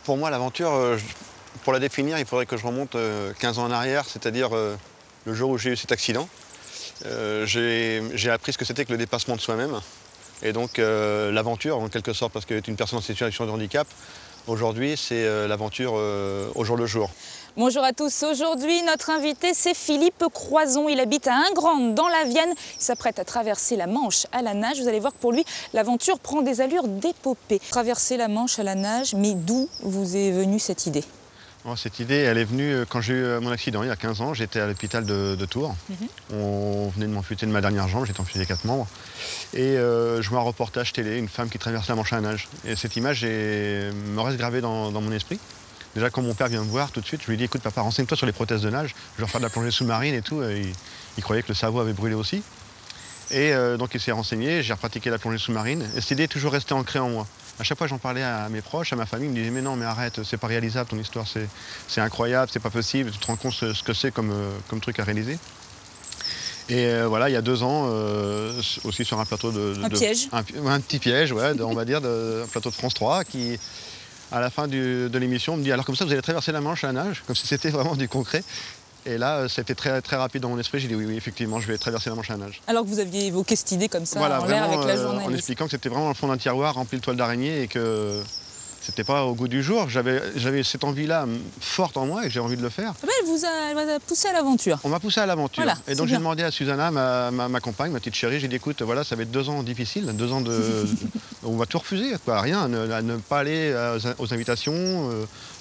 Pour moi, l'aventure, pour la définir, il faudrait que je remonte 15 ans en arrière, c'est-à-dire le jour où j'ai eu cet accident. J'ai appris ce que c'était que le dépassement de soi-même. Et donc l'aventure, en quelque sorte, parce qu'être une personne en situation de handicap, aujourd'hui, c'est l'aventure au jour le jour. Bonjour à tous. Aujourd'hui, notre invité, c'est Philippe Croison. Il habite à Ingrande, dans la Vienne. Il s'apprête à traverser la Manche à la nage. Vous allez voir que pour lui, l'aventure prend des allures d'épopée. Traverser la Manche à la nage, mais d'où vous est venue cette idée? Cette idée, elle est venue quand j'ai eu mon accident, il y a 15 ans. J'étais à l'hôpital de Tours. On venait de m'amputer de ma dernière jambe, j'étais amputé des 4 membres. Et je vois un reportage télé, une femme qui traverse la Manche à la nage. Et cette image me reste gravée dans mon esprit. Déjà, quand mon père vient me voir, tout de suite, je lui dis « Écoute, papa, renseigne-toi sur les prothèses de nage. Je vais refaire de la plongée sous-marine et tout. » Il croyait que le cerveau avait brûlé aussi. Et donc, il s'est renseigné, j'ai repratiqué la plongée sous-marine. Et cette idée est toujours restée ancrée en moi. À chaque fois, j'en parlais à mes proches, à ma famille, ils me disaient « Mais non, mais arrête, c'est pas réalisable ton histoire, c'est incroyable, c'est pas possible. Tu te rends compte ce que c'est comme truc à réaliser. » Et voilà, il y a 2 ans, aussi sur un plateau Un piège. Un petit piège, ouais, on va dire, un plateau de France 3 qui... À la fin de l'émission, on me dit « Alors comme ça, vous allez traverser la Manche à la nage ?» Comme si c'était vraiment du concret. Et là, c'était très, très rapide dans mon esprit. J'ai dit « Oui, effectivement, je vais traverser la Manche à la nage. » Alors que vous aviez évoqué cette idée comme ça, voilà, en l'air avec la en journaliste. expliquant que c'était vraiment dans le fond d'un tiroir rempli de toiles d'araignée et que c'était pas au goût du jour. J'avais cette envie-là forte en moi et j'ai envie de le faire. Elle vous a poussé à l'aventure. On m'a poussé à l'aventure. Voilà, et donc j'ai demandé à Susanna, ma compagne, ma petite chérie, j'ai dit écoute, voilà, ça va être 2 ans difficiles, 2 ans de... on va tout refuser, quoi, rien, à ne pas aller aux invitations,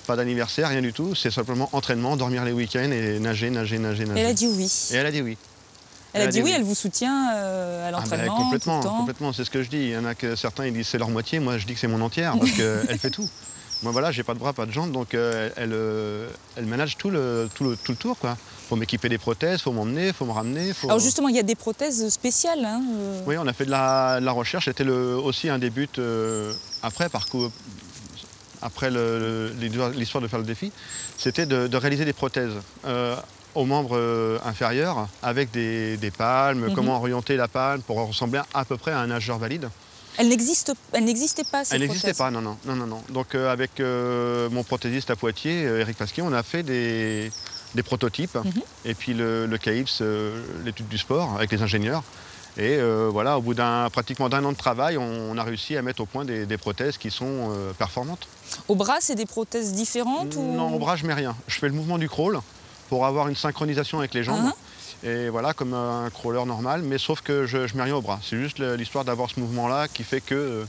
pas d'anniversaire, rien du tout. C'est simplement entraînement, dormir les week-ends et nager. Et elle a dit oui. Et elle a dit oui. Elle a dit oui, elle vous soutient à l'entraînement complètement, tout le temps. complètement, c'est ce que je dis. Il y en a que certains ils disent c'est leur moitié, moi je dis que c'est mon entière parce qu'elle fait tout. Moi voilà, j'ai pas de bras, pas de jambes, donc elle manage tout le tour, quoi. Faut m'équiper des prothèses, faut m'emmener, faut me ramener. Alors justement, il y a des prothèses spéciales. Hein, Oui, on a fait de la recherche. C'était aussi un des buts après l'histoire de faire le défi, c'était de réaliser des prothèses aux membres inférieurs avec des palmes, comment orienter la palme pour ressembler à peu près à un nageur valide. Elle n'existait pas, cette Elle n'existait pas, non. Donc avec mon prothésiste à Poitiers, Eric Pasquier, on a fait des prototypes. Et puis le CAIPS, l'étude du sport, avec les ingénieurs. Et voilà, au bout pratiquement d'1 an de travail, on a réussi à mettre au point des prothèses qui sont performantes. Au bras, c'est des prothèses différentes Non, au bras, je mets rien. Je fais le mouvement du crawl pour avoir une synchronisation avec les jambes. Et voilà, comme un crawler normal, mais sauf que je mets rien au bras. C'est juste l'histoire d'avoir ce mouvement-là qui fait que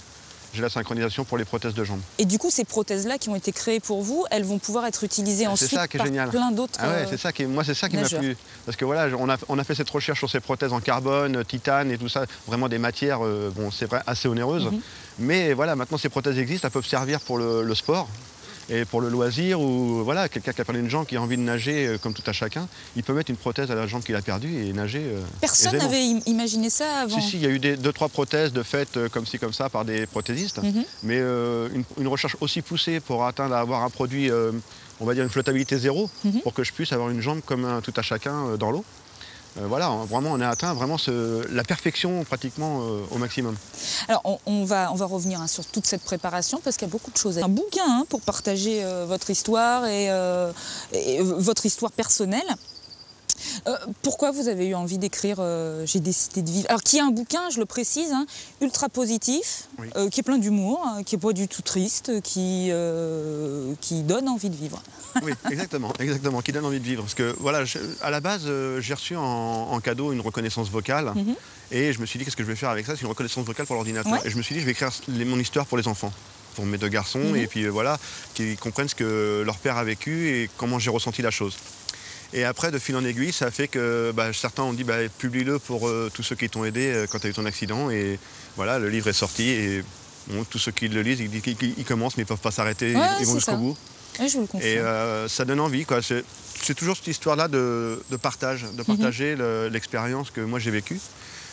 j'ai la synchronisation pour les prothèses de jambes. Et du coup, ces prothèses-là qui ont été créées pour vous, elles vont pouvoir être utilisées ensuite par plein d'autres c'est ça qui m'a plu. Parce que voilà, on a fait cette recherche sur ces prothèses en carbone, titane et tout ça, vraiment des matières, bon, c'est vrai, assez onéreuses. Mais voilà, maintenant ces prothèses existent, elles peuvent servir pour le sport. Et pour le loisir, ou voilà, quelqu'un qui a perdu une jambe, qui a envie de nager comme tout à chacun, il peut mettre une prothèse à la jambe qu'il a perdue et nager. Personne n'avait imaginé ça avant? Si, il y a eu 2-3 prothèses de fait comme ci, comme ça, par des prothésistes. Mais une recherche aussi poussée pour avoir un produit, on va dire une flottabilité 0, pour que je puisse avoir une jambe comme tout à chacun dans l'eau. Voilà, vraiment, on a atteint vraiment la perfection pratiquement au maximum. Alors, on va revenir sur toute cette préparation parce qu'il y a beaucoup de choses. Un bouquin pour partager votre histoire et votre histoire personnelle. Pourquoi vous avez eu envie d'écrire J'ai décidé de vivre? Alors, qui est un bouquin, je le précise, ultra positif, qui est plein d'humour, qui n'est pas du tout triste, qui donne envie de vivre. Oui, exactement, qui donne envie de vivre. Parce que voilà, à la base, j'ai reçu en cadeau une reconnaissance vocale. Et je me suis dit, qu'est-ce que je vais faire avec ça? C'est une reconnaissance vocale pour l'ordinateur. Et je me suis dit, je vais écrire mon histoire pour les enfants, pour mes 2 garçons, et puis voilà, qu'ils comprennent ce que leur père a vécu et comment j'ai ressenti la chose. Et après, de fil en aiguille, ça a fait que certains ont dit publie-le pour tous ceux qui t'ont aidé quand tu as eu ton accident. Et voilà, le livre est sorti et bon, tous ceux qui le lisent, ils commencent mais ils ne peuvent pas s'arrêter, ils vont jusqu'au bout. Oui, je vous le confirme. Et ça donne envie, quoi. C'est toujours cette histoire-là de partager l'expérience que moi j'ai vécue.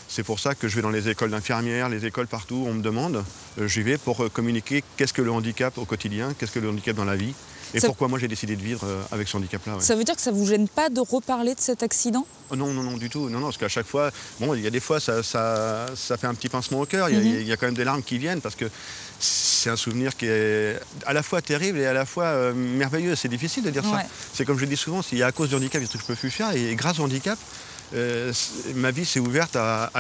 C'est pour ça que je vais dans les écoles d'infirmières, les écoles partout, on me demande. J'y vais pour communiquer qu'est-ce que le handicap au quotidien, qu'est-ce que le handicap dans la vie, et pourquoi moi j'ai décidé de vivre avec ce handicap-là. Ouais. Ça veut dire que ça ne vous gêne pas de reparler de cet accident? Oh non, non, non, du tout. Non, non, parce qu'à chaque fois, bon, il y a des fois, ça fait un petit pincement au cœur. Il y a quand même des larmes qui viennent, parce que c'est un souvenir qui est à la fois terrible et à la fois merveilleux. C'est difficile de dire ça. C'est comme je dis souvent, s'il y a à cause du handicap des trucs que je ne peux plus faire, et grâce au handicap, ma vie s'est ouverte à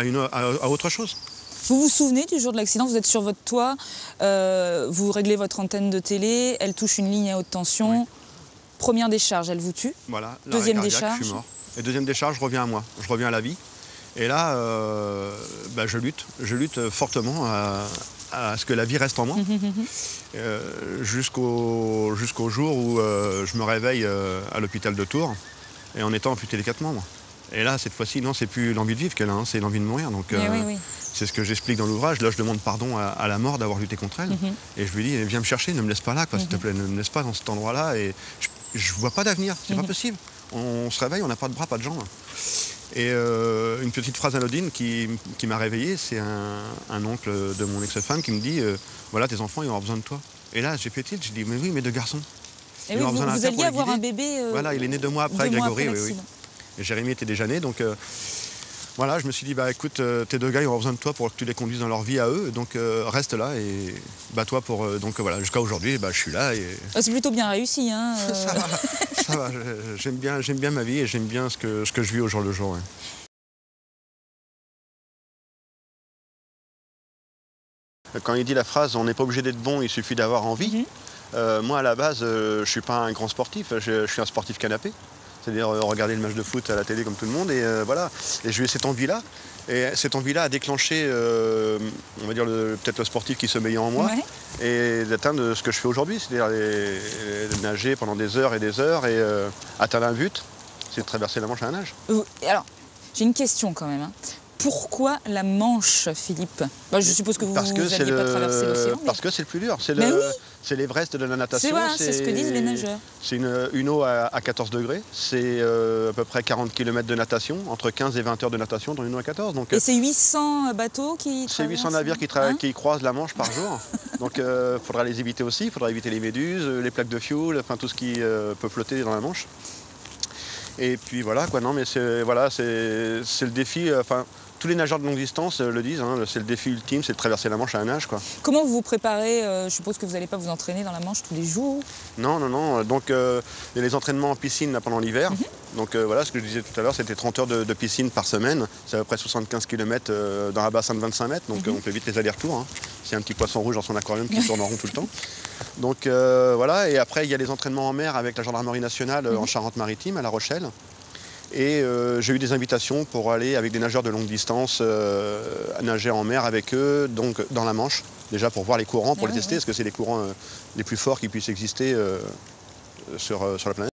autre chose. Vous vous souvenez du jour de l'accident? Vous êtes sur votre toit, vous réglez votre antenne de télé, elle touche une ligne à haute tension. Oui. Première décharge, elle vous tue. Voilà. Deuxième décharge. Je suis mort. Et deuxième décharge, je reviens à moi, je reviens à la vie. Et là, je lutte fortement à ce que la vie reste en moi. Jusqu'au jour où je me réveille à l'hôpital de Tours, et en étant amputé des 4 membres. Et là, cette fois-ci, non, c'est plus l'envie de vivre qu'elle a, hein, c'est l'envie de mourir. Donc, oui. C'est ce que j'explique dans l'ouvrage. Là, je demande pardon à la mort d'avoir lutté contre elle. Et je lui dis, viens me chercher, ne me laisse pas là, s'il te plaît, ne me laisse pas dans cet endroit-là. Et je vois pas d'avenir, c'est pas possible. On se réveille, on n'a pas de bras, pas de jambes. Et une petite phrase anodine qui m'a réveillé, c'est un oncle de mon ex-femme qui me dit, voilà, tes enfants, ils vont avoir besoin de toi. Et là, j'ai fait tilt, je dis, mais oui, mais 2 garçons. Et oui, vous alliez avoir un bébé. Voilà, il est né 2 mois après, Grégory, oui. Et Jérémy était déjà né, donc voilà, je me suis dit, bah écoute, tes 2 gars, ils ont besoin de toi pour que tu les conduises dans leur vie à eux, donc reste là et bats-toi pour... donc voilà, jusqu'à aujourd'hui, je suis là. Et... C'est plutôt bien réussi, hein. Ça va, j'aime bien ma vie et j'aime bien ce que je vis au jour le jour. Ouais. Quand il dit la phrase, on n'est pas obligé d'être bon, il suffit d'avoir envie, moi à la base, je ne suis pas un grand sportif, je suis un sportif canapé. C'est-à-dire regarder le match de foot à la télé comme tout le monde, et voilà. Et j'ai eu cette envie-là. Et cette envie-là a déclenché, on va dire, peut-être le sportif qui sommeillait en moi, et d'atteindre ce que je fais aujourd'hui, c'est-à-dire nager pendant des heures, et atteindre un but, c'est de traverser la Manche à la nage. Alors, j'ai une question quand même. Hein. Pourquoi la Manche, Philippe? Je suppose que vous n'alliez pas traverser l'océan. Parce que c'est le plus dur. C'est l'Everest de la natation. C'est ce que disent les nageurs. C'est une eau à 14 degrés. C'est à peu près 40 km de natation, entre 15 et 20 heures de natation dans une eau à 14. Donc, et c'est 800 bateaux qui traversent? C'est 800 navires qui croisent la Manche par jour. Donc il faudra les éviter aussi. Il faudra éviter les méduses, les plaques de fioul, enfin tout ce qui peut flotter dans la Manche. Et puis voilà, quoi. Non, mais c'est le défi. Tous les nageurs de longue distance le disent, hein, c'est le défi ultime, c'est de traverser la Manche à la nage, quoi. Comment vous vous préparez? Je suppose que vous n'allez pas vous entraîner dans la Manche tous les jours? Non, non, non. Donc il y a les entraînements en piscine là, pendant l'hiver. Donc voilà, ce que je disais tout à l'heure, c'était 30 heures de piscine par semaine. C'est à peu près 75 km dans un bassin de 25 mètres, donc on peut vite les allers-retours. Hein. C'est un petit poisson rouge dans son aquarium qui tourne en rond tout le temps. Donc voilà, et après il y a les entraînements en mer avec la gendarmerie nationale en Charente-Maritime, à La Rochelle. Et j'ai eu des invitations pour aller avec des nageurs de longue distance nager en mer avec eux, donc dans la Manche, déjà pour voir les courants, pour les tester, parce que c'est les courants les plus forts qui puissent exister sur la planète.